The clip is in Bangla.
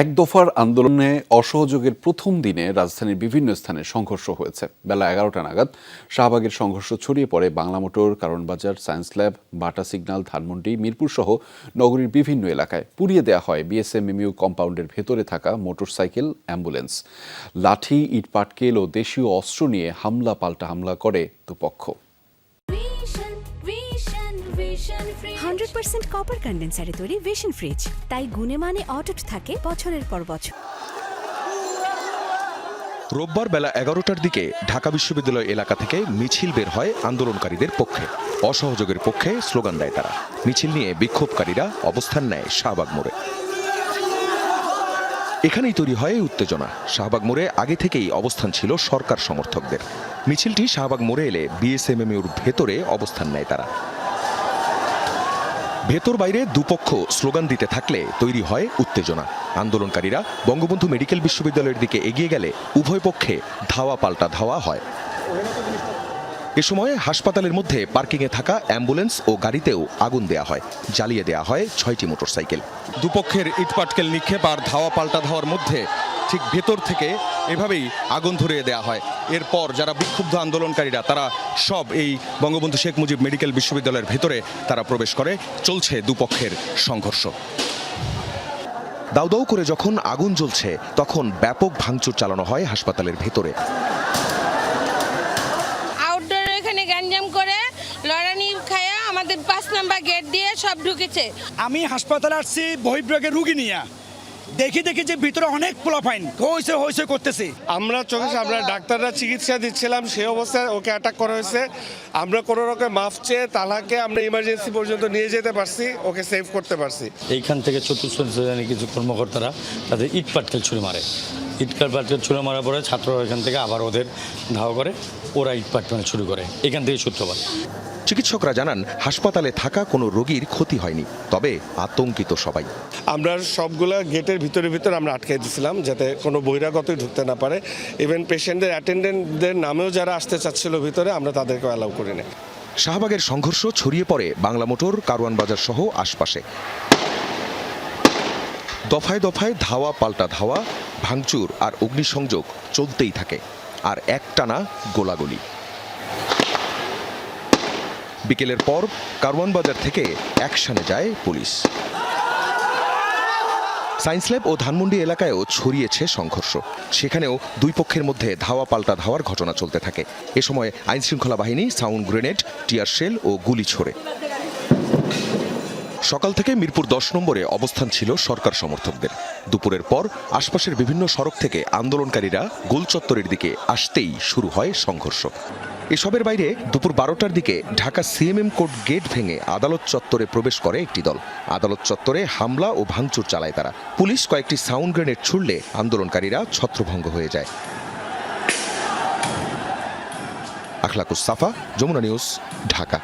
এক দফার আন্দোলনে অসহযোগের প্রথম দিনে রাজধানীর বিভিন্ন স্থানে সংঘর্ষ হয়েছে। বেলা 11টা নাগাদ শাহবাগের সংঘর্ষ ছড়িয়ে পড়ে Bangla motor, Karwan Bazar, science lab, বাটা সিগন্যাল, ধানমন্ডি, মিরপুর সহ নগরীর বিভিন্ন এলাকায়। পুড়িয়ে দেওয়া হয় বিএসএমএমইউ কম্পাউন্ডের ভেতরে থাকা মোটরসাইকেল, অ্যাম্বুলেন্স। লাঠি, ইটপাটকেল ও দেশীয় অস্ত্র নিয়ে হামলা পাল্টা হামলা করে দুপক্ষ। 100% কপার কন্ডেন্সারে তৈরি ভিশন ফ্রিজ, তাই গুণে মানে অটুট থাকে বছরের পর বছর। রোববার বেলা 11টার দিকে ঢাকা বিশ্ববিদ্যালয় এলাকা থেকে মিছিল বের হয় আন্দোলনকারীদের পক্ষে। অসহযোগের পক্ষে স্লোগান দেয় তারা। মিছিল নিয়ে বিক্ষোভকারীরা অবস্থান নেয় শাহবাগ মোড়ে। এখানেই তৈরি হয় উত্তেজনা। শাহবাগ মোড়ে আগে থেকেই অবস্থান ছিল সরকার সমর্থকদের। মিছিলটি শাহবাগ মোড়ে এলে বিএসএমএমইউর ভেতরে অবস্থান নেয় তারা। ভেতর বাইরে দুপক্ষ স্লোগান দিতে থাকলে তৈরি হয় উত্তেজনা। আন্দোলনকারীরা বঙ্গবন্ধু মেডিকেল বিশ্ববিদ্যালয়ের দিকে এগিয়ে গেলে উভয় পক্ষে ধাওয়া পাল্টা ধাওয়া হয়। এ সময় হাসপাতালের মধ্যে পার্কিংয়ে থাকা অ্যাম্বুলেন্স ও গাড়িতেও আগুন দেয়া হয়। জ্বালিয়ে দেয়া হয় 6টি মোটরসাইকেল। দুপক্ষের ইটপাটকেল নিক্ষেপ আর ধাওয়া পাল্টা ধাওয়ার মধ্যে ঠিক ভেতর থেকে এভাবেই আগুন ধরিয়ে দেওয়া হয়। এরপর যারা বিক্ষুব্ধ আন্দোলনকারীরা তারা সব এই বঙ্গবন্ধু শেখ মুজিব মেডিকেল বিশ্ববিদ্যালয়ের ভেতরে তারা প্রবেশ করে। চলছে দুপক্ষের সংঘর্ষ। দাউ দাউ করে যখন আগুন জ্বলছে তখন ব্যাপক ভাঙচুর চালানো হয় হাসপাতালের ভেতরে। আউটডোর এখানে গ্যাঞ্জাম করে লড়ানি খায়া আমাদের 5 নাম্বার গেট দিয়ে সব ঢুকেছে। আমি হাসপাতালে আসছি বহির্বিভাগের রুগী নিয়ে, দেখি যে ভিতরে অনেক পোলাপাইন হয়েছে করতেছে। আমরা চোখে আমরা ডাক্তাররা চিকিৎসা দিচ্ছিলাম, সেই অবস্থায় ওকে অ্যাটাক করা হয়েছে। আমরা কোনো রকম মাফ চেয়ে তালাকে আমরা ইমার্জেন্সি পর্যন্ত নিয়ে যেতে পারছি, ওকে সেভ করতে পারছি। এইখান থেকে চতুর্থ শ্রেণীর কিছু কর্মকর্তারা তাদের ইট পাটকেল ছুঁড়ে মারে। পাটকেল ছুঁড়ে মারার পরে ছাত্ররা এখান থেকে আবার ওদের ধাওয়া করে, ওরা ইট পাটকেল শুরু করে। এখান থেকে সূত্রপাত। চিকিৎসকরা জানান হাসপাতালে থাকা কোনো রোগীর ক্ষতি হয়নি, তবে আতঙ্কিত সবাই। আমরা সবগুলা গেটের ভিতরে আমরা আটকে দিয়েছিলাম যাতে কোনো বহিরাগতই ঢুকতে না পারে। ইভেন পেশেন্টদের অ্যাটেন্ডেন্টদের নামেও যারা আসতে চাচ্ছিল ভিতরে, আমরা তাদেরকেও অ্যালাউ করি না। শাহবাগের সংঘর্ষ ছড়িয়ে পড়ে বাংলা মোটর, কারওয়ানবাজার সহ আশপাশে। দফায় দফায় ধাওয়া পাল্টা ধাওয়া, ভাঙচুর আর অগ্নিসংযোগ চলতেই থাকে, আর একটানা গোলাগুলি। বিকেলের পর কারওয়ানবাজার থেকে অ্যাকশনে যায় পুলিশ। সায়েন্স ল্যাব ও ধানমন্ডি এলাকায়ও ছড়িয়েছে সংঘর্ষ। সেখানেও দুই পক্ষের মধ্যে ধাওয়া পাল্টা ধাওয়ার ঘটনা চলতে থাকে। এ সময় আইনশৃঙ্খলা বাহিনী সাউন্ড গ্রেনেড, টিয়ার শেল ও গুলি ছোড়ে। সকাল থেকে মিরপুর 10 নম্বরে অবস্থান ছিল সরকার সমর্থকদের। দুপুরের পর আশপাশের বিভিন্ন সড়ক থেকে আন্দোলনকারীরা গোল চত্বরের দিকে আসতেই শুরু হয় সংঘর্ষ। এসবের বাইরে দুপুর 12টার দিকে ঢাকা সিএমএম কোর্ট গেট ভেঙে আদালত চত্বরে প্রবেশ করে একটি দল। আদালত চত্বরে হামলা ও ভাঙচুর চালায় তারা। পুলিশ কয়েকটি সাউন্ড গ্রেনেড ছুড়লে আন্দোলনকারীরা ছত্রভঙ্গ হয়ে যায়। আখলাকুস সাফা, যমুনা নিউজ, ঢাকা।